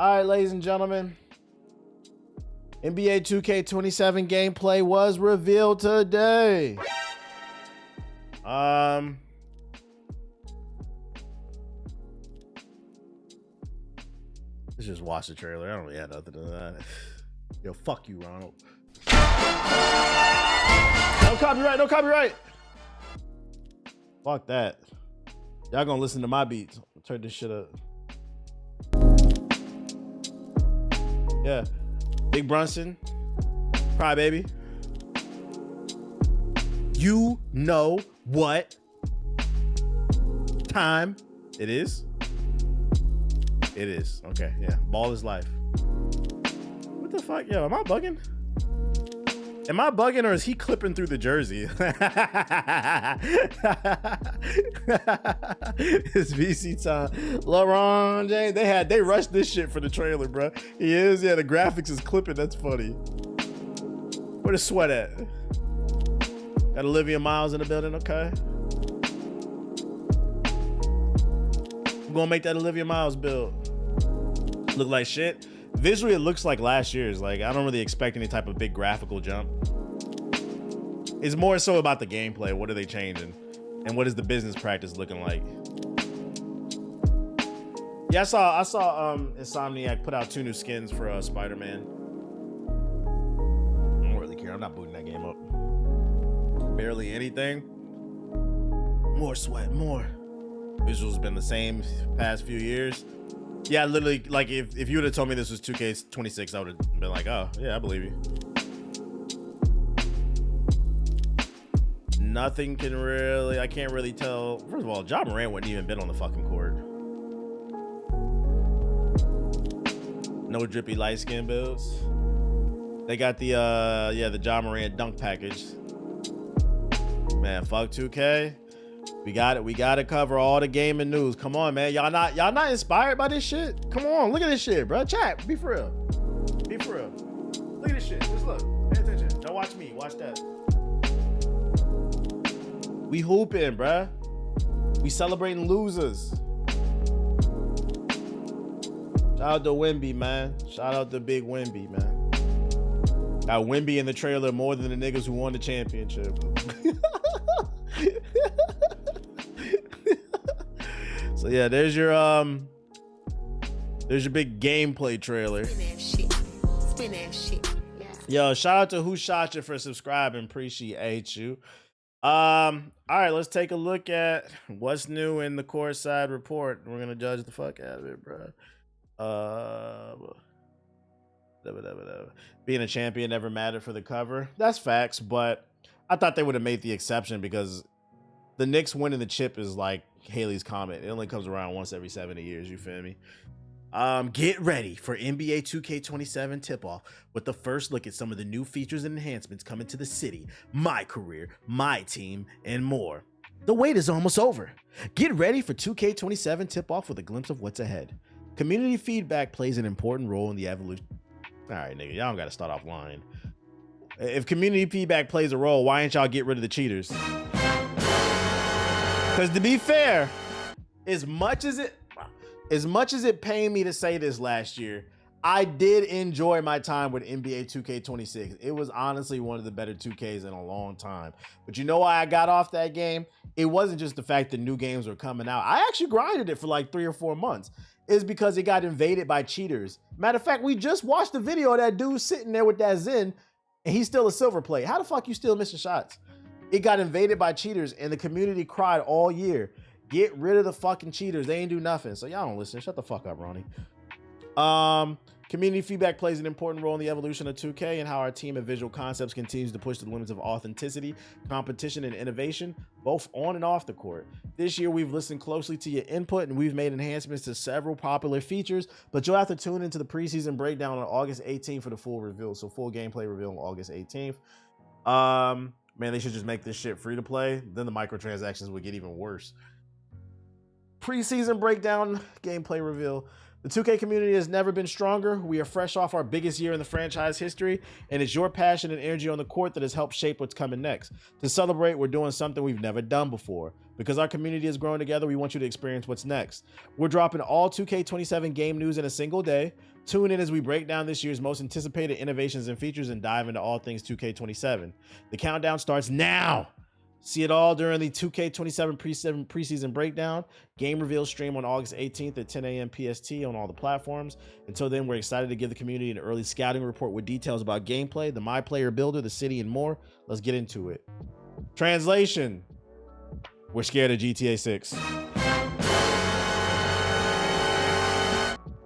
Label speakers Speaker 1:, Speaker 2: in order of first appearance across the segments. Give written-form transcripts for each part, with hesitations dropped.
Speaker 1: All right, ladies and gentlemen. NBA 2K27 gameplay was revealed today. Let's just watch the trailer. I don't really have nothing to that. Yo, fuck you, Ronald. No copyright, no copyright. Fuck that. Y'all gonna listen to my beats. I'll turn this shit up. Yeah. Big Brunson. Cry baby. You know what time it is? It is. Okay, yeah. Ball is life. What the fuck? Yo, am I bugging? Am I bugging or is he clipping through the jersey? It's VC time. LeBron James. They rushed this shit for the trailer, bro. He is. Yeah, the graphics is clipping. That's funny. Where the sweat at? Got Olivia Miles in the building. Okay. I'm gonna make that Olivia Miles build. Look like shit. Visually, it looks like last year's. Like, I don't really expect any type of big graphical jump. It's more so about the gameplay. What are they changing? And what is the business practice looking like? Yeah, I saw Insomniac put out 2 new skins for Spider-Man. I don't really care. I'm not booting that game up. Barely anything. More sweat, more. Visuals been the same past few years. Yeah, literally, like if you would have told me this was 2K26, I would have been like, oh, yeah, I believe you. Nothing can really, I can't really tell. First of all, Ja Morant wouldn't even been on the fucking court. No drippy light skin builds. They got the the Ja Morant dunk package. Man, fuck 2K. We got it. We got to cover all the gaming news. Come on, man. Y'all not inspired by this shit? Come on, look at this shit, bro. Chat, be for real. Be for real. Look at this shit. Just look. Pay attention. Don't watch me. Watch that. We hooping, bro. We celebrating losers. Shout out to Wemby, man. Shout out to Big Wemby, man. Got Wemby in the trailer more than the niggas who won the championship. So yeah, there's your big gameplay trailer. Spin that shit. Yeah. Yo, shout out to Who Shot You for subscribing. Appreciate you. All right, let's take a look at what's new in the courtside report. We're gonna judge the fuck out of it, bro. Being a champion never mattered for the cover. That's facts, but I thought they would have made the exception because the Knicks winning the chip is like Haley's Comet. It only comes around once every 70 years. You feel me? Get ready for NBA 2K27 tip-off with the first look at some of the new features and enhancements coming to the city, my career, my team, and more. The wait is almost over. Get ready for 2K27 tip-off with a glimpse of what's ahead. Community feedback plays an important role in the evolution. All right, nigga, y'all don't got to start off lying. If community feedback plays a role, why ain't y'all get rid of the cheaters? Because to be fair, as much as it pained me to say this last year, I did enjoy my time with NBA 2K26. It was honestly one of the better 2Ks in a long time. But you know why I got off that game? It wasn't just the fact that new games were coming out. I actually grinded it for like 3 or 4 months. It's because it got invaded by cheaters. Matter of fact, we just watched the video of that dude sitting there with that Zen, and he's still a silver plate. How the fuck you still missing shots? It got invaded by cheaters, and the community cried all year. Get rid of the fucking cheaters. They ain't do nothing. So y'all don't listen. Shut the fuck up, Ronnie. Community feedback plays an important role in the evolution of 2K and how our team of Visual Concepts continues to push the limits of authenticity, competition, and innovation, both on and off the court. This year, we've listened closely to your input and we've made enhancements to several popular features, but you'll have to tune into the preseason breakdown on August 18th for the full reveal. So full gameplay reveal on August 18th. Man, they should just make this shit free to play. Then the microtransactions would get even worse. Preseason breakdown, gameplay reveal. The 2K community has never been stronger. We are fresh off our biggest year in the franchise history, and it's your passion and energy on the court that has helped shape what's coming next. To celebrate, we're doing something we've never done before. Because our community is growing together, we want you to experience what's next. We're dropping all 2K27 game news in a single day. Tune in as we break down this year's most anticipated innovations and features and dive into all things 2K27. The countdown starts now. See it all during the 2K27 preseason breakdown. Game reveal stream on August 18th at 10 a.m. PST on all the platforms. Until then, we're excited to give the community an early scouting report with details about gameplay, the My Player Builder, the city, and more. Let's get into it. Translation: we're scared of GTA 6.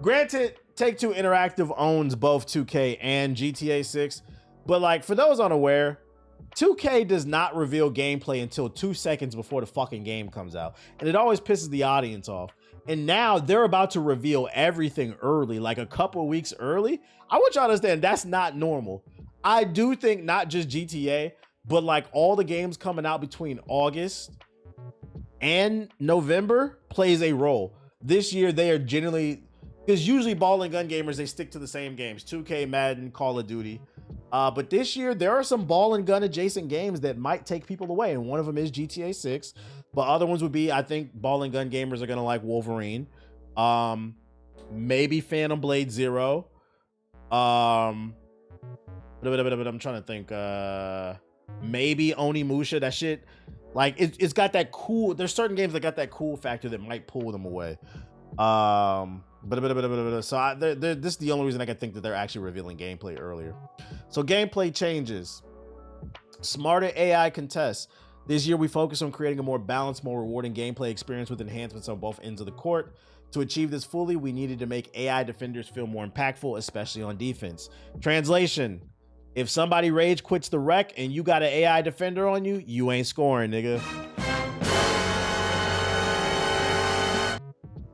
Speaker 1: Granted, Take-Two Interactive owns both 2K and GTA 6, but like for those unaware, 2K does not reveal gameplay until 2 seconds before the fucking game comes out. And it always pisses the audience off. And now they're about to reveal everything early, like a couple of weeks early. I want y'all to understand that's not normal. I do think not just GTA, but like all the games coming out between August and November plays a role. This year they are generally, because usually ball and gun gamers, they stick to the same games. 2K, Madden, Call of Duty. But this year, there are some ball and gun adjacent games that might take people away, and one of them is GTA 6. But other ones would be, I think, ball and gun gamers are going to like Wolverine. Maybe Phantom Blade Zero. I'm trying to think. Maybe Onimusha. That shit, like, it's got that cool, there's certain games that got that cool factor that might pull them away. So this is the only reason I can think that they're actually revealing gameplay earlier. So gameplay changes. Smarter AI contests. This year we focus on creating a more balanced, more rewarding gameplay experience with enhancements on both ends of the court. To achieve this fully, we needed to make AI defenders feel more impactful, especially on defense. Translation: if somebody rage quits the wreck and you got an AI defender on you, you ain't scoring, nigga.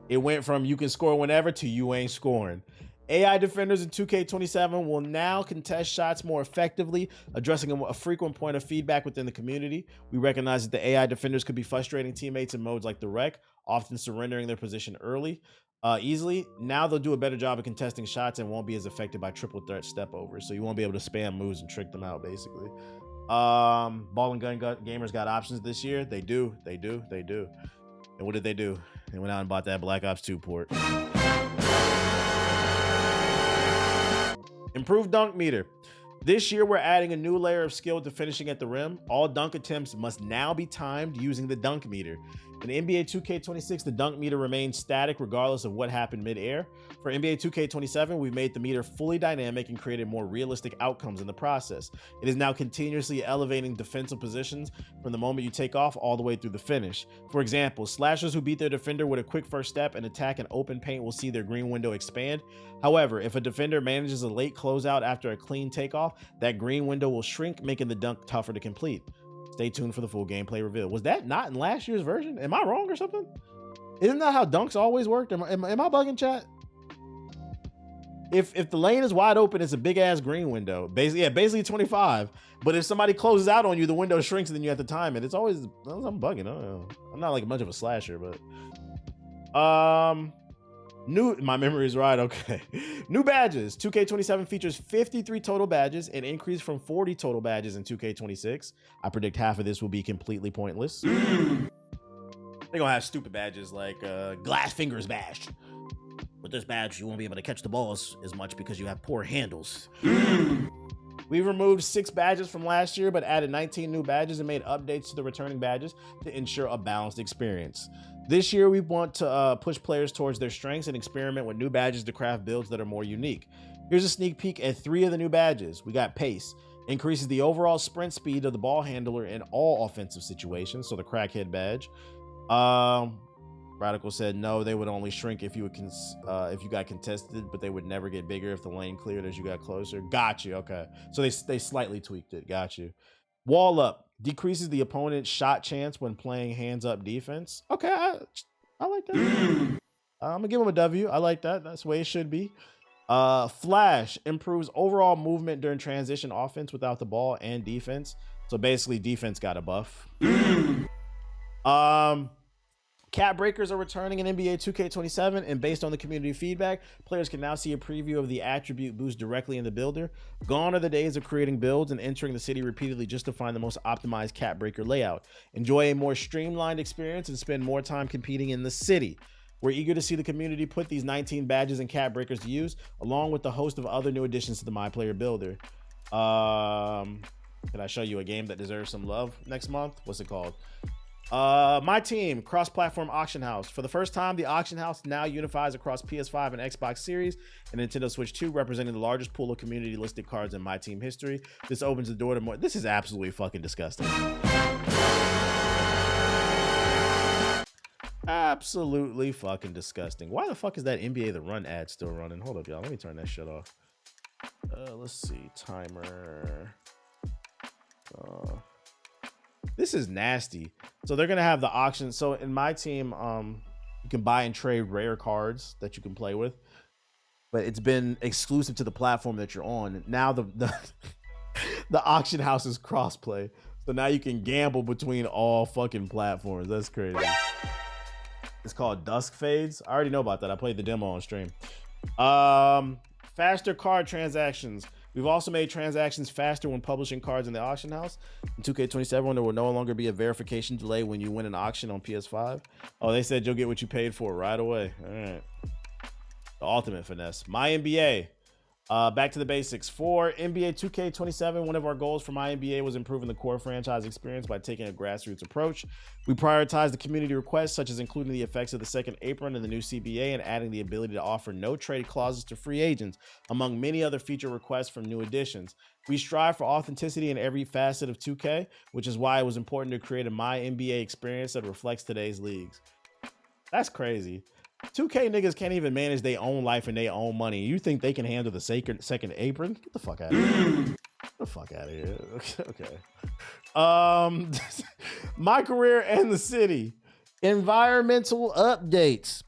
Speaker 1: It went from you can score whenever to you ain't scoring. AI defenders in 2K27 will now contest shots more effectively, addressing a frequent point of feedback within the community. We recognize that the AI defenders could be frustrating teammates in modes like the wreck, often surrendering their position easily. Now they'll do a better job of contesting shots and won't be as affected by triple threat step overs. So you won't be able to spam moves and trick them out, basically. Ball and gun gamers got options this year. They do. And what did they do? They went out and bought that Black Ops 2 port. Improved dunk meter. This year, we're adding a new layer of skill to finishing at the rim. All dunk attempts must now be timed using the dunk meter. In NBA 2K26, the dunk meter remains static regardless of what happened mid-air. For NBA 2K27, we've made the meter fully dynamic and created more realistic outcomes in the process. It is now continuously elevating defensive positions from the moment you take off all the way through the finish. For example, slashers who beat their defender with a quick first step and attack an open paint will see their green window expand. However, if a defender manages a late closeout after a clean takeoff, that green window will shrink, making the dunk tougher to complete. Stay tuned for the full gameplay reveal. Was that not in last year's version? Am I wrong or something? Isn't that how dunks always worked? Am I bugging, chat? If the lane is wide open, it's a big ass green window. Basically 25. But if somebody closes out on you, the window shrinks and then you have to time it. It's always, I'm bugging. I don't know. I'm not like much of a slasher, but my memory is right. Okay. New badges. 2K27 features 53 total badges, an increase from 40 total badges in 2K26. I predict half of this will be completely pointless. They're gonna have stupid badges like glass fingers badge. With this badge, you won't be able to catch the balls as much because you have poor handles. We've removed 6 badges from last year, but added 19 new badges and made updates to the returning badges to ensure a balanced experience. This year, we want to push players towards their strengths and experiment with new badges to craft builds that are more unique. Here's a sneak peek at 3 of the new badges. We got Pace. Increases the overall sprint speed of the ball handler in all offensive situations, so the crackhead badge. Radical said no, they would only shrink if you got contested, but they would never get bigger if the lane cleared as you got closer. Got you. Okay, so they slightly tweaked it. Got you. Wall up decreases the opponent's shot chance when playing hands up defense. Okay, I like that. I'm gonna give him a W. I like that. That's the way it should be. Flash improves overall movement during transition offense without the ball and defense. So basically defense got a buff. Cat breakers are returning in NBA 2K27, and based on the community feedback, players can now see a preview of the attribute boost directly in the builder. Gone are the days of creating builds and entering the city repeatedly just to find the most optimized cat breaker layout. Enjoy a more streamlined experience and spend more time competing in the city. We're eager to see the community put these 19 badges and cat breakers to use, along with the host of other new additions to the My Player Builder. Can I show you a game that deserves some love next month? What's it called? MyTeam cross-platform auction house. For the first time, the auction house now unifies across PS5 and Xbox Series and Nintendo Switch 2, representing the largest pool of community listed cards in MyTeam history. This opens the door to more. This is absolutely fucking disgusting. Absolutely fucking disgusting. Why the fuck is that NBA The Run ad still running? Hold up, y'all. Let me turn that shit off. Let's see. Timer. This is nasty. So they're gonna have the auction. So in MyTeam, you can buy and trade rare cards that you can play with, but it's been exclusive to the platform that you're on. Now the the auction house is crossplay, so now you can gamble between all fucking platforms. That's crazy. It's called Dusk Fades. I already know about that. I played the demo on stream. Faster card transactions. We've also made transactions faster when publishing cards in the auction house. In 2K27, there will no longer be a verification delay when you win an auction on PS5. Oh, they said you'll get what you paid for right away. All right. The ultimate finesse. MyNBA. Back to the basics. For NBA 2K27, one of our goals for MyNBA was improving the core franchise experience by taking a grassroots approach. We prioritized the community requests, such as including the effects of the second apron in the new CBA and adding the ability to offer no trade clauses to free agents, among many other feature requests from new additions. We strive for authenticity in every facet of 2K, which is why it was important to create a MyNBA experience that reflects today's leagues. That's crazy. 2K niggas can't even manage their own life and their own money. You think they can handle the second apron? Get the fuck out of here. Get the fuck out of here. Okay. My career and the city. Environmental updates.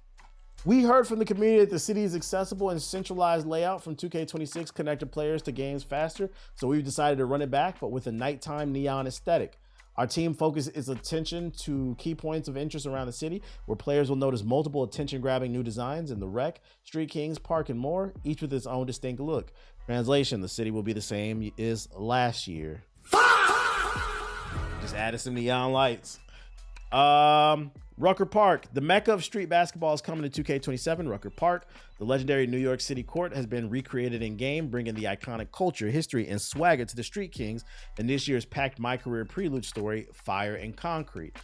Speaker 1: We heard from the community that the city's accessible and centralized layout from 2K26 connected players to games faster, so we've decided to run it back, but with a nighttime neon aesthetic. Our team focuses its attention to key points of interest around the city, where players will notice multiple attention-grabbing new designs in the Rec, Street Kings, Park, and more, each with its own distinct look. Translation, the city will be the same as last year. Just added some neon lights. Rucker Park. The mecca of street basketball is coming to 2K27. Rucker Park, the legendary New York City court, has been recreated in game, bringing the iconic culture, history, and swagger to the Street Kings in this year's packed My Career prelude story, Fire and Concrete.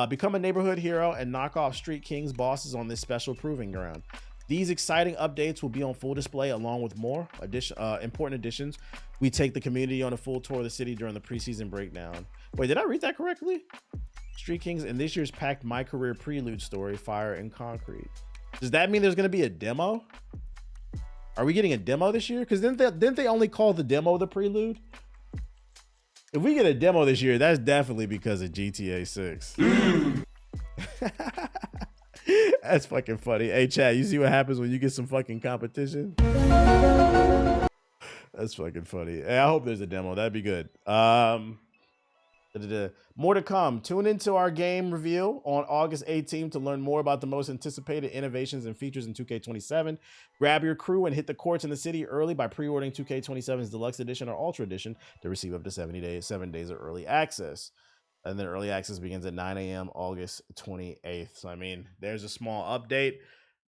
Speaker 1: Become a neighborhood hero and knock off Street Kings bosses on this special proving ground. These exciting updates will be on full display along with more important additions. We take the community on a full tour of the city during the preseason breakdown. Wait, did I read that correctly? Street Kings in this year's packed My Career prelude story, Fire and Concrete. Does that mean there's going to be a demo? Are we getting a demo this year? Because didn't they only call the demo the prelude? If we get a demo this year, that's definitely because of GTA 6. That's fucking funny. Hey, chat, you see what happens when you get some fucking competition? That's fucking funny. Hey, I hope there's a demo. That'd be good. More to come. Tune into our game reveal on August 18th to learn more about the most anticipated innovations and features in 2K27. Grab your crew and hit the courts in the city early by pre-ordering 2K27's Deluxe Edition or Ultra Edition to receive up to 7 days of early access. And then early access begins at 9 a.m. August 28th. So, I mean, there's a small update.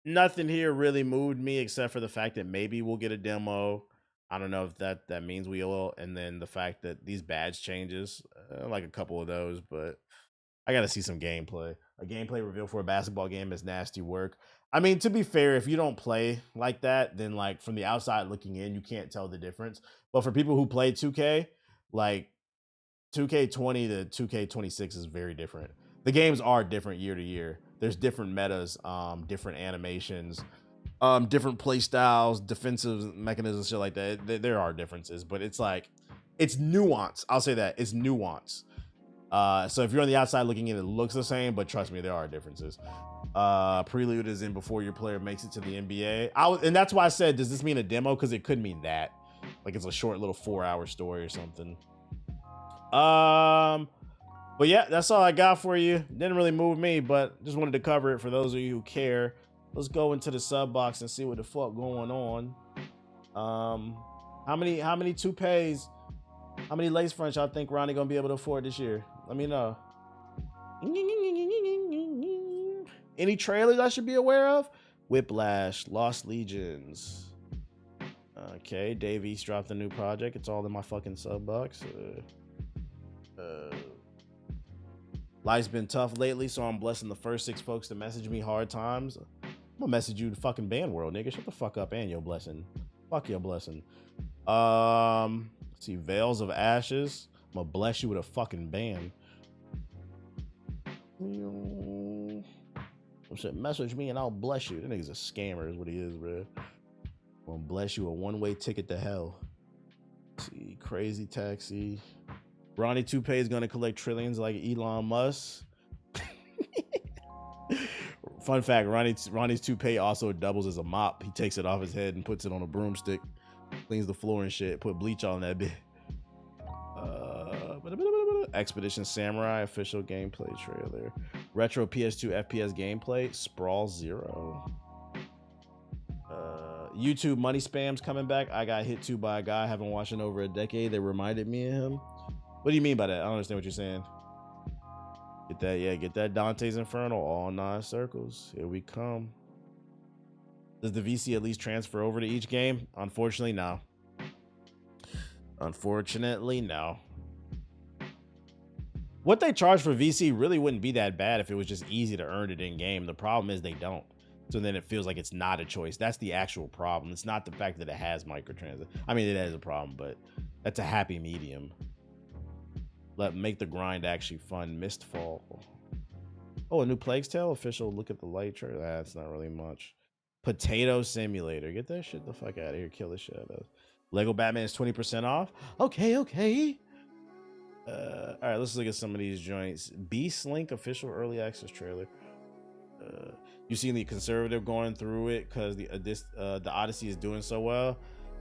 Speaker 1: Nothing here really moved me except for the fact that maybe we'll get a demo. I don't know if that means we will. And then the fact that these badge changes, like a couple of those, but I got to see some gameplay. A gameplay reveal for a basketball game is nasty work. I mean, to be fair, if you don't play like that, then like from the outside looking in, you can't tell the difference. But for people who play 2K, like 2K20 to 2K26 is very different. The games are different year to year. There's different metas, different animations, different play styles, defensive mechanisms, shit like that. There are differences, but it's like, it's nuance. I'll say that it's nuance. So if you're on the outside looking in, it looks the same, but trust me, there are differences. Prelude is in before your player makes it to the NBA. And that's why I said, does this mean a demo? Because it could mean that. Like it's a short little 4-hour story or something. But yeah, that's all I got for you. Didn't really move me, but just wanted to cover it for those of you who care. Let's go into the sub box and see what the fuck going on. How many toupees, how many lace fronts y'all think Ronnie gonna be able to afford this year? Let me know. Any trailers I should be aware of? Whiplash, Lost Legions. Okay, Dave East dropped a new project. It's all in my fucking sub box. Life's been tough lately, so I'm blessing the first 6 folks to message me hard times. I'm gonna message you the fucking band world, nigga. Shut the fuck up and your blessing. Fuck your blessing. Let's see, Veils of Ashes. I'm gonna bless you with a fucking band. I said, message me and I'll bless you. That nigga's a scammer is what he is, bro. I'm gonna bless you a one-way ticket to hell. Let's see, Crazy Taxi. Ronnie Toupee is gonna collect trillions like Elon Musk. Fun fact, Ronnie's toupee also doubles as a mop. He takes it off his head and puts it on a broomstick, cleans the floor and shit, put bleach on that bit. Expedition Samurai official gameplay trailer. Retro PS2 FPS gameplay. Sprawl Zero. YouTube money spam's coming back. I got hit to by a guy I haven't watched in over a decade. They reminded me of him. What do you mean by that? I don't understand what you're saying. Get that, yeah, get that Dante's Inferno, all 9 circles. Here we come. Does the VC at least transfer over to each game? Unfortunately, no. Unfortunately, no. What they charge for VC really wouldn't be that bad if it was just easy to earn it in game. The problem is they don't. So then it feels like it's not a choice. That's the actual problem. It's not the fact that it has microtransactions. I mean, it is a problem, but that's a happy medium. Make the grind actually fun. Mistfall. Oh, a new Plague's Tale official. Look at the light trailer. That's not really much. Potato Simulator. Get that shit the fuck out of here. Kill the shit out of. Lego Batman is 20% off. Okay. All right, let's look at some of these joints. Beast Link official early access trailer. You seen the conservative going through it because the Odyssey is doing so well.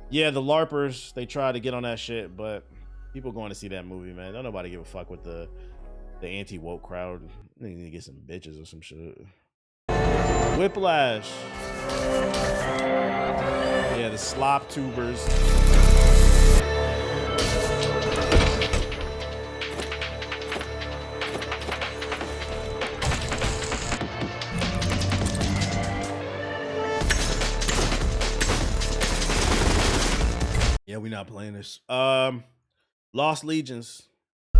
Speaker 1: Yeah, the LARPers, they try to get on that shit, but people going to see that movie, man. Don't nobody give a fuck with the anti-woke crowd. They need to get some bitches or some shit. Whiplash. Yeah, the slop tubers. Yeah, we're not playing this. Lost Legions. The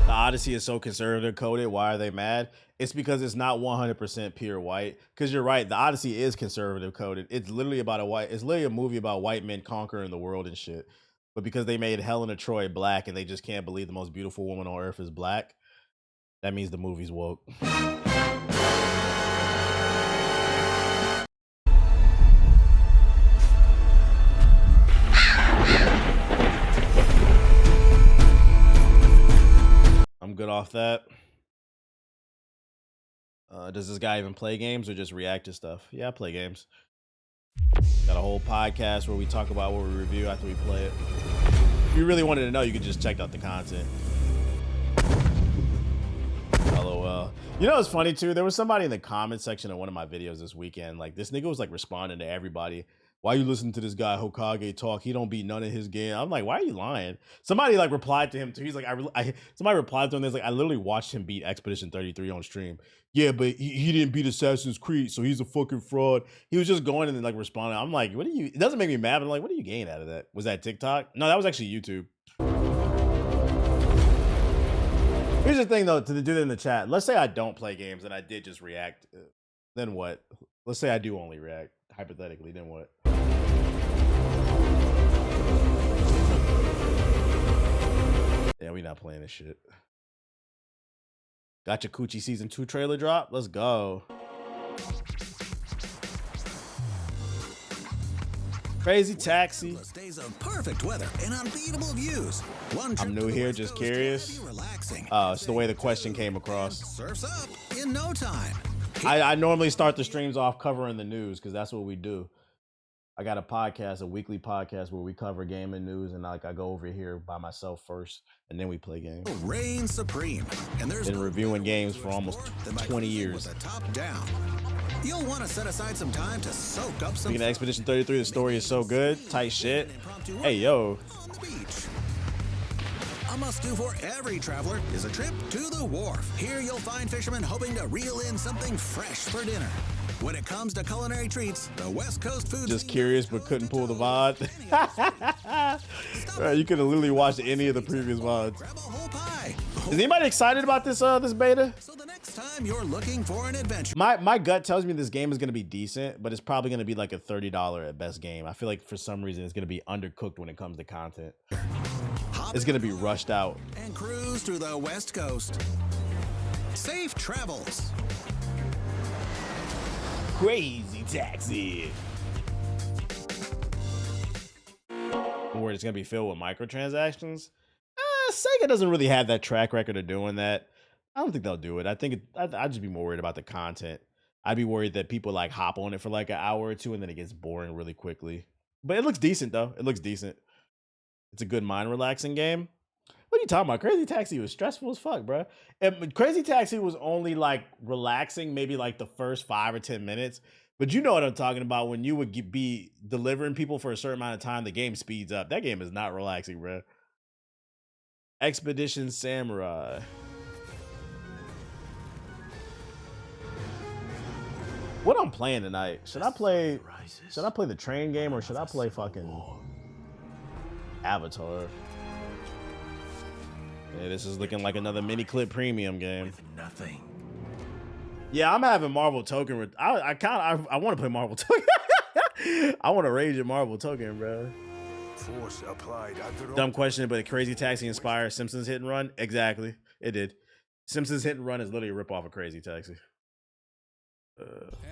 Speaker 1: Odyssey is so conservative coded. Why are they mad? It's because it's not 100% pure white. Because you're right, the Odyssey is conservative coded. It's literally about it's literally a movie about white men conquering the world and shit. But because they made Helena Troy black and they just can't believe the most beautiful woman on earth is black, that means the movie's woke. I'm good off that. Does this guy even play games or just react to stuff? Yeah, I play games. Got a whole podcast where we talk about what we review after we play it. If you really wanted to know, you could just check out the content. LOL. You know what's funny too? There was somebody in the comment section of one of my videos this weekend. Like, this nigga was like responding to everybody. Why you listen to this guy Hokage talk? He don't beat none of his game. I'm like, why are you lying? Somebody like replied to him too. He's like, somebody replied to him. There's like, I literally watched him beat Expedition 33 on stream. Yeah, but he didn't beat Assassin's Creed, so he's a fucking fraud. He was just going and then like responding. I'm like, what do you? It doesn't make me mad. But I'm like, what do you gain out of that? Was that TikTok? No, that was actually YouTube. Here's the thing though, to the dude in the chat. Let's say I don't play games and I did just react. Then what? Let's say I do only react hypothetically. Then what? Yeah, we not playing this shit. Got your Coochie Season 2 trailer drop? Let's go. Crazy Taxi.
Speaker 2: Days of perfect weather and unbeatable views.
Speaker 1: I'm new here, just curious. Oh, it's the way the question came across.
Speaker 2: Surfs up in no time.
Speaker 1: I normally start the streams off covering the news because that's what we do. I got a podcast, a weekly podcast where we cover gaming news, and like I go over here by myself first, and then we play games.
Speaker 2: Reign supreme, and there's
Speaker 1: been reviewing games for almost 20 years.
Speaker 2: Top down. You'll want to set aside some time to soak up some.
Speaker 1: Speaking of Expedition 33, the story is so good, tight shit. Hey yo.
Speaker 2: On the beach. A must-do for every traveler is a trip to the wharf. Here you'll find fishermen hoping to reel in something fresh for dinner. When it comes to culinary treats, the West Coast food.
Speaker 1: Just curious, but couldn't pull the VOD. Right, you could have literally watched any of the previous VODs.
Speaker 2: Grab a whole pie.
Speaker 1: Is anybody excited about this this beta?
Speaker 2: So the next time you're looking for an adventure.
Speaker 1: My gut tells me this game is going to be decent, but it's probably going to be like a $30 at best game. I feel like for some reason it's going to be undercooked when it comes to content. It's going to be rushed out.
Speaker 2: And cruise through the West Coast. Safe travels.
Speaker 1: Crazy Taxi. Where it's going to be filled with microtransactions. Sega doesn't really have that track record of doing that. I don't think they'll do it. I think I'd just be more worried about the content. I'd be worried that people like hop on it for like an hour or two and then it gets boring really quickly. But it looks decent though. It looks decent. It's a good mind relaxing game. What are you talking about? Crazy Taxi was stressful as fuck, bro. And Crazy Taxi was only like relaxing maybe like the first 5 or 10 minutes. But you know what I'm talking about. When you would be delivering people for a certain amount of time, the game speeds up. That game is not relaxing, bro. Expedition Samurai. What I'm playing tonight? Should I play the train game or should I play fucking Avatar? Yeah, this is looking like another mini clip premium game.
Speaker 3: Nothing.
Speaker 1: Yeah, I'm having Marvel Token. I want to play Marvel Token. I want to rage at Marvel Token, bro.
Speaker 3: Force applied.
Speaker 1: Dumb question, but Crazy Taxi inspired Simpsons Hit and Run? Exactly. It did. Simpsons Hit and Run is literally a ripoff of Crazy Taxi.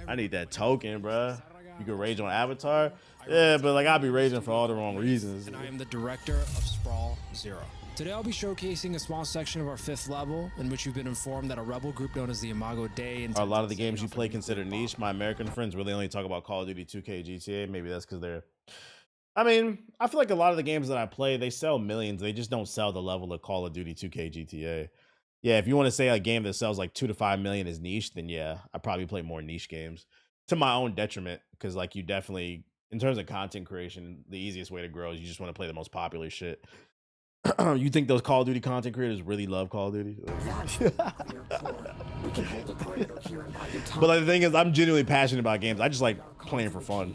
Speaker 1: I need that token, bro. You can rage on Avatar? Yeah, but like I'll be raging for all the wrong reasons.
Speaker 4: And I am the director of Sprawl Zero. Today I'll be showcasing a small section of our 5th level in which you've been informed that a rebel group known as the Imago Dei
Speaker 1: are a lot of the games you play considered niche. My American friends really only talk about Call of Duty 2K, GTA. Maybe that's because they're... I mean, I feel like a lot of the games that I play, they sell millions. They just don't sell the level of Call of Duty 2K, GTA. Yeah, if you want to say a game that sells like 2 to 5 million is niche, then yeah, I probably play more niche games to my own detriment. Because like you definitely, in terms of content creation, the easiest way to grow is you just want to play the most popular shit. You think those Call of Duty content creators really love Call of Duty? But like, the thing is, I'm genuinely passionate about games. I just like playing for fun.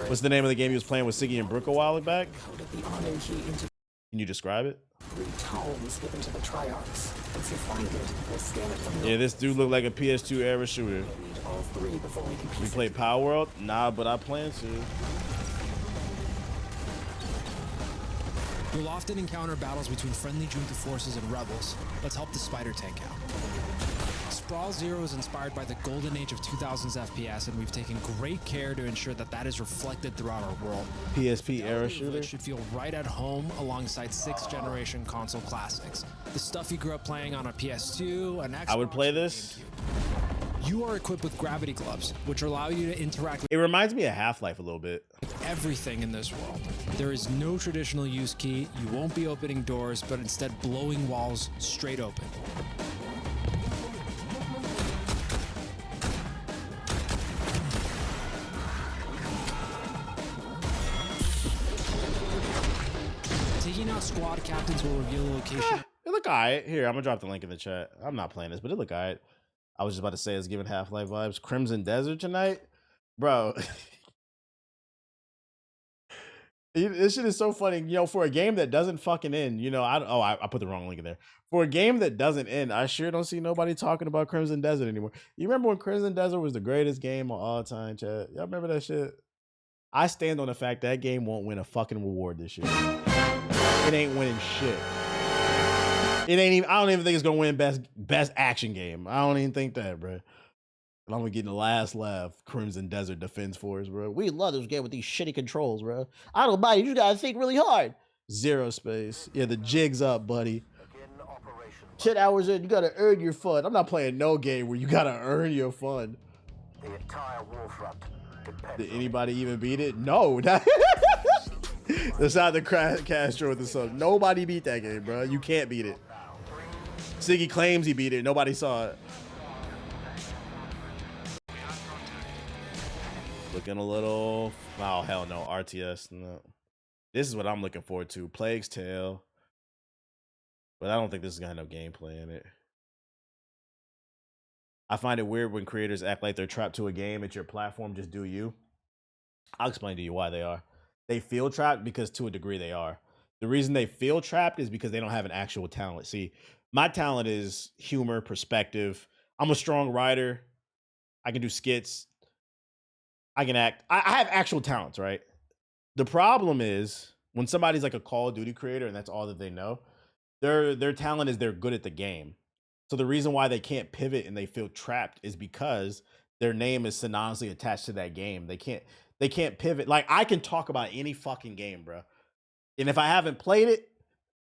Speaker 1: What's the name of the game he was playing with Siggy and Brooke a while back? Can you describe it? Yeah, this dude looked like a PS2 era shooter. We played Power World? Nah, but I plan to.
Speaker 4: You'll often encounter battles between friendly Junta forces and rebels. Let's help the spider tank out. Sprawl Zero is inspired by the golden age of 2000s FPS, and we've taken great care to ensure that that is reflected throughout our world.
Speaker 1: PSP era shooter?
Speaker 4: It should feel right at home alongside 6th generation console classics. The stuff you grew up playing on a PS2, an Xbox.
Speaker 1: I would play this.
Speaker 4: You are equipped with gravity gloves, which allow you to interact with
Speaker 1: It reminds me of Half-Life a little bit.
Speaker 4: everything in this world. There is no traditional use key. You won't be opening doors, but instead blowing walls straight open. Taking out squad captains will reveal the location.
Speaker 1: It look alright. Here, I'm gonna drop the link in the chat. I'm not playing this, but it look alright. I was just about to say it's giving Half-Life vibes. Crimson Desert tonight? Bro. This shit is so funny. You know, for a game that doesn't fucking end, you know, I put the wrong link in there. For a game that doesn't end, I sure don't see nobody talking about Crimson Desert anymore. You remember when Crimson Desert was the greatest game of all time, chat? Y'all remember that shit? I stand on the fact that game won't win a fucking reward this year. It ain't winning shit. It ain't even, I don't even think it's gonna win best action game. I don't even think that, bro. And I'm gonna get the last laugh. Crimson Desert Defense Force, bro. We love this game with these shitty controls, bro. I don't buy it. You gotta think really hard. Zero Space. Yeah, the jig's up, buddy. 10 hours in, you gotta earn your fun. I'm not playing no game where you gotta earn your fun.
Speaker 3: The entire warfront.
Speaker 1: Did anybody even beat it? No. That's not the Castro with the sub. Nobody beat that game, bro. You can't beat it. Siggy claims he beat it. Nobody saw it. Looking a little. Oh, hell no. RTS. No. This is what I'm looking forward to. Plague's Tale. But I don't think this is going to have no gameplay in it. I find it weird when creators act like they're trapped to a game. It's your platform. Just do you. I'll explain to you why they are. They feel trapped because to a degree they are. The reason they feel trapped is because they don't have an actual talent. See, my talent is humor, perspective. I'm a strong writer. I can do skits. I can act. I have actual talents, right? The problem is when somebody's like a Call of Duty creator and that's all that they know, their talent is they're good at the game. So the reason why they can't pivot and they feel trapped is because their name is synonymously attached to that game. They can't pivot. Like I can talk about any fucking game, bro. And if I haven't played it,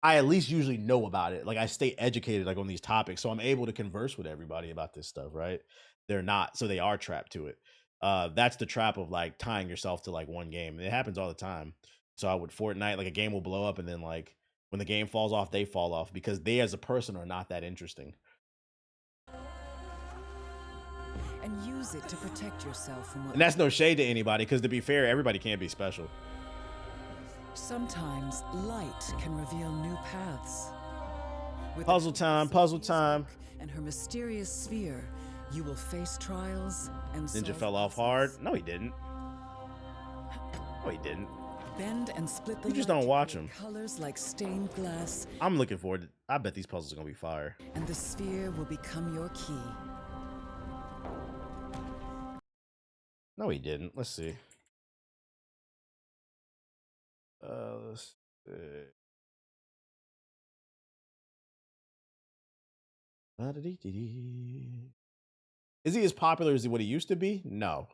Speaker 1: I at least usually know about it. Like I stay educated like on these topics. So I'm able to converse with everybody about this stuff, right? They're not. So they are trapped to it. That's the trap of like tying yourself to like one game. It happens all the time. So with Fortnite, like a game will blow up and then like when the game falls off, they fall off because they as a person are not that interesting.
Speaker 5: And use it to protect yourself from what.
Speaker 1: And that's no shade to anybody because to be fair, everybody can't be special.
Speaker 5: Sometimes light can reveal new paths. With
Speaker 1: Puzzle time, puzzle time.
Speaker 5: And her mysterious sphere, you will face trials and
Speaker 1: Ninja fell off hard. No, he didn't. No, he didn't.
Speaker 5: Bend and split the
Speaker 1: You just
Speaker 5: light
Speaker 1: don't watch
Speaker 5: to
Speaker 1: them.
Speaker 5: create colors like stained glass,
Speaker 1: I'm looking forward to. I bet these puzzles are gonna be fire.
Speaker 5: and the sphere will become your key.
Speaker 1: No, he didn't. Let's see. Let's see. Is he as popular as what he used to be? No.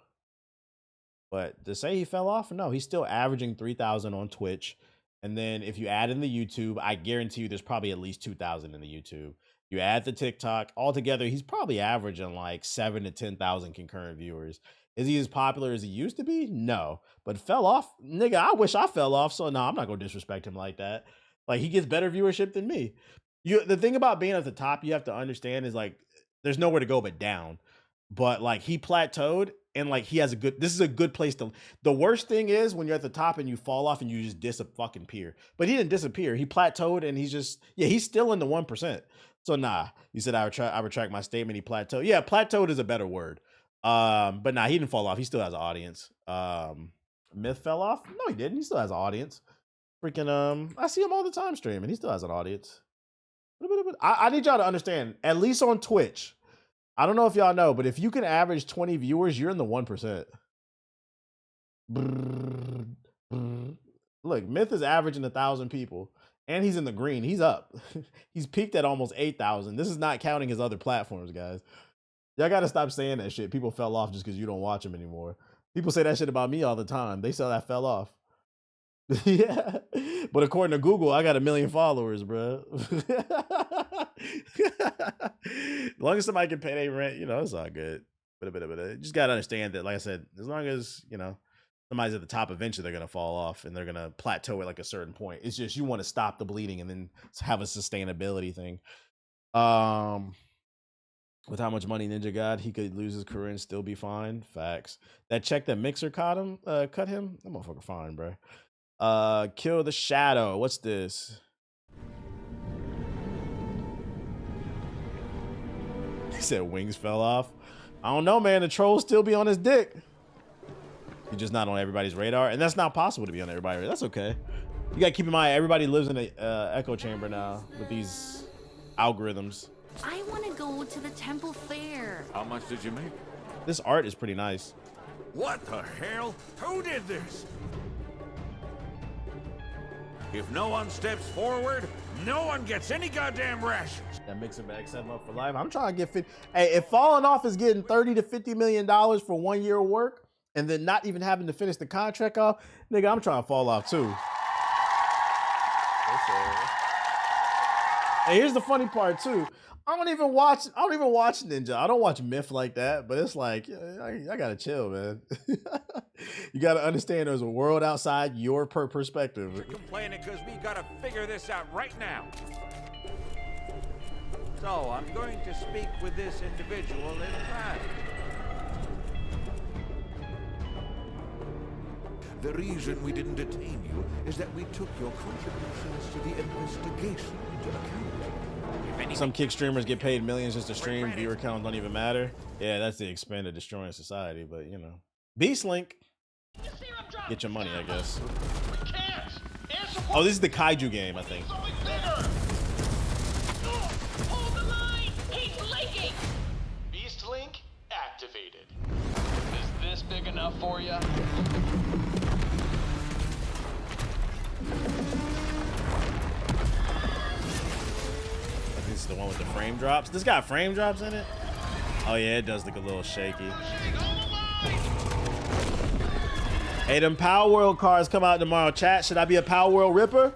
Speaker 1: But to say he fell off, no, he's still averaging 3,000 on Twitch. And then if you add in the YouTube, I guarantee you there's probably at least 2,000 in the YouTube. You add the TikTok, altogether, he's probably averaging like 7 to 10,000 concurrent viewers. Is he as popular as he used to be? No. But fell off? Nigga, I wish I fell off, so no, I'm not going to disrespect him like that. Like, he gets better viewership than me. The thing about being at the top, you have to understand is, like, there's nowhere to go but down. But, like, he plateaued, and, like, he has this is a good place to. The worst thing is when you're at the top and you fall off and you just disappear. But he didn't disappear. He plateaued, and he's just, he's still in the 1%. So, nah, you said I retract my statement. He plateaued. Yeah, plateaued is a better word. But nah, he didn't fall off. He still has an audience. Myth fell off? No, he didn't. He still has an audience. Freaking, I see him all the time streaming. He still has an audience. I need y'all to understand, at least on Twitch, I don't know if y'all know, but if you can average 20 viewers, you're in the 1%. Look, Myth is averaging 1,000 people, and he's in the green. He's up. He's peaked at almost 8,000. This is not counting his other platforms, guys. Y'all got to stop saying that shit. People fell off just because you don't watch them anymore. People say that shit about me all the time. They say I fell off. Yeah. But according to Google, I got 1 million followers, bro. As long as somebody can pay their rent, it's all good. But you just got to understand that, like I said, as long as, somebody's at the top, eventually they're going to fall off and they're going to plateau at like a certain point. It's just you want to stop the bleeding and then have a sustainability thing. With how much money Ninja got, he could lose his career and still be fine. Facts. That check that Mixer cut him. That motherfucker fine, bro. Kill the Shadow. What's this? He said wings fell off. I don't know, man. The trolls still be on his dick. He's just not on everybody's radar, and that's not possible to be on everybody's radar. That's okay. You gotta keep in mind, everybody lives in a echo chamber now with these algorithms.
Speaker 6: I want to go to the temple fair.
Speaker 3: How much did you make?
Speaker 1: This art is pretty nice.
Speaker 3: What the hell? Who did this? If no one steps forward, no one gets any goddamn rations.
Speaker 1: That Mixer bag set him up for life. I'm trying to get 50. Hey, if falling off is getting $30 to $50 million for 1 year of work and then not even having to finish the contract off, nigga, I'm trying to fall off too. And here's the funny part too. I don't even watch Ninja. I don't watch Myth like that, but it's like I gotta chill, man. You gotta understand there's a world outside your perspective.
Speaker 3: You're complaining because we gotta figure this out right now. So I'm going to speak with this individual in private. The reason we didn't detain you is that we took your contributions to the investigation into account.
Speaker 1: Some kick streamers get paid millions just to stream. Viewer counts don't even matter. Yeah, that's the expense of destroying society. But you know, Beast Link, get your money, I guess. Oh, this is the Kaiju game, I think.
Speaker 7: Hold the line! He's leaking! Beast Link activated. Is this big enough for you?
Speaker 1: This is the one with the frame drops. This got frame drops in it? Oh yeah, it does look a little shaky. Hey, them Power World cards come out tomorrow. Chat, should I be a Power World Ripper?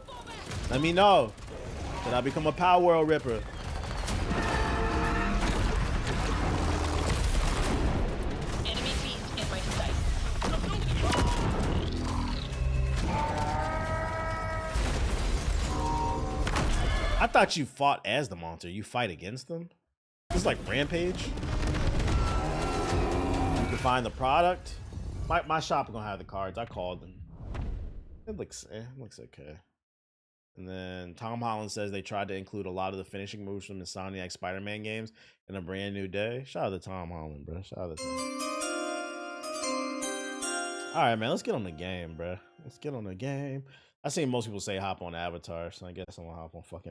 Speaker 1: Let me know. Should I become a Power World Ripper?
Speaker 7: Enemy beast in my sight.
Speaker 1: I thought you fought as the monster. You fight against them? This is like Rampage. You can find the product. My shop is gonna have the cards. I called them. It looks okay. And then Tom Holland says they tried to include a lot of the finishing moves from the Insomniac Spider-Man games in A Brand New Day. Shout out to Tom Holland, bro. Shout out to Tom. All right, man. Let's get on the game, bro. Let's get on the game. I seen most people say hop on Avatar, so I guess I'm gonna hop on fucking Avatar.